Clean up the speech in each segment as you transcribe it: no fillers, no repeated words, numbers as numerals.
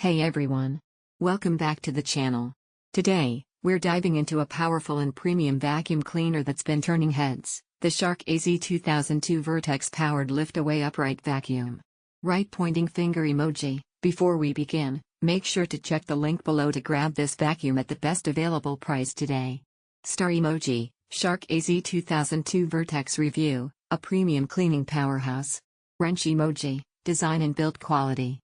Hey everyone! Welcome back to the channel. Today, we're diving into a powerful and premium vacuum cleaner that's been turning heads, the Shark AZ2002 Vertex powered lift-away upright vacuum. Right pointing finger emoji. Before we begin, make sure to check the link below to grab this vacuum at the best available price today. Star emoji, Shark AZ2002 Vertex review, a premium cleaning powerhouse. Wrench emoji, design and build quality.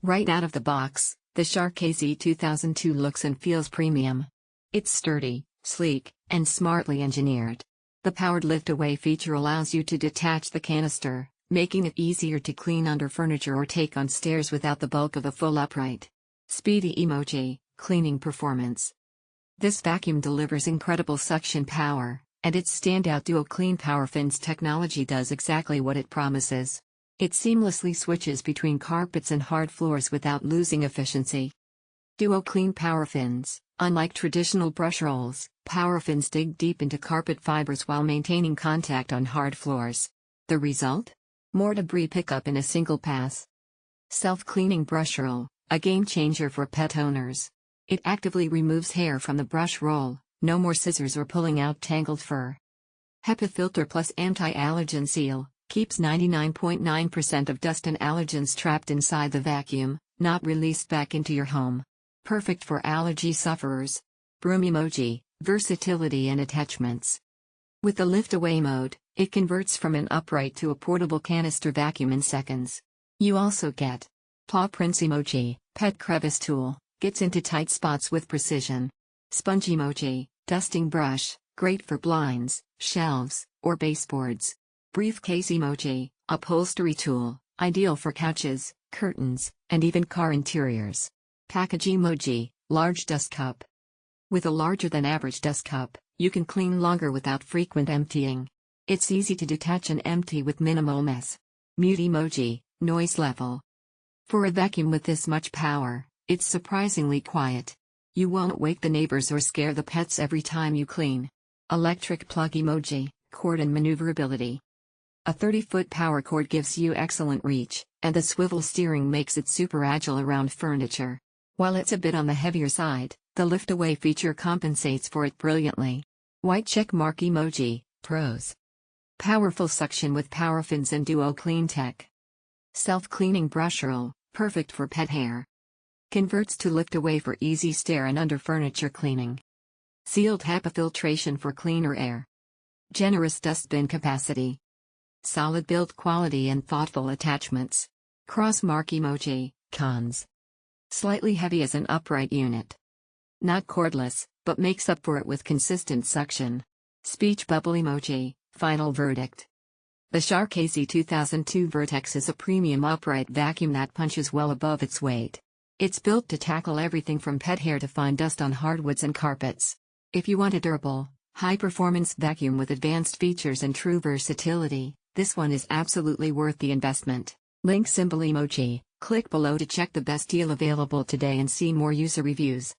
Right out of the box, the Shark AZ2002 looks and feels premium. It's sturdy, sleek, and smartly engineered. The powered lift-away feature allows you to detach the canister, making it easier to clean under furniture or take on stairs without the bulk of a full upright. Speedy emoji, cleaning performance. This vacuum delivers incredible suction power, and its standout DuoClean PowerFins technology does exactly what it promises. It seamlessly switches between carpets and hard floors without losing efficiency. DuoClean PowerFins. Unlike traditional brush rolls, PowerFins dig deep into carpet fibers while maintaining contact on hard floors. The result? More debris pickup in a single pass. Self-cleaning Brushroll, a game changer for pet owners. It actively removes hair from the brush roll, no more scissors or pulling out tangled fur. HEPA filter plus anti-allergen seal. Keeps 99.9% of dust and allergens trapped inside the vacuum, not released back into your home. Perfect for allergy sufferers. Broom emoji, versatility and attachments. With the lift-away mode, it converts from an upright to a portable canister vacuum in seconds. You also get paw prints emoji, pet crevice tool, gets into tight spots with precision. Sponge emoji, dusting brush, great for blinds, shelves, or baseboards. Briefcase emoji, upholstery tool, ideal for couches, curtains, and even car interiors. Package emoji, large dust cup. With a larger than average dust cup, you can clean longer without frequent emptying. It's easy to detach and empty with minimal mess. Mute emoji, noise level. For a vacuum with this much power, it's surprisingly quiet. You won't wake the neighbors or scare the pets every time you clean. Electric plug emoji, cord and maneuverability. A 30-foot power cord gives you excellent reach, and the swivel steering makes it super agile around furniture. While it's a bit on the heavier side, the lift-away feature compensates for it brilliantly. White check mark emoji, pros. Powerful suction with PowerFins and DuoClean tech. Self-cleaning Brushroll, perfect for pet hair. Converts to lift-away for easy stair and under furniture cleaning. Sealed HEPA filtration for cleaner air. Generous dustbin capacity. Solid build quality and thoughtful attachments. Cross mark emoji, cons. Slightly heavy as an upright unit. Not cordless, but makes up for it with consistent suction. Speech bubble emoji, final verdict. The Shark AZ2002 Vertex is a premium upright vacuum that punches well above its weight. It's built to tackle everything from pet hair to fine dust on hardwoods and carpets. If you want a durable, high-performance vacuum with advanced features and true versatility, this one is absolutely worth the investment. Link symbol emoji, click below to check the best deal available today and see more user reviews.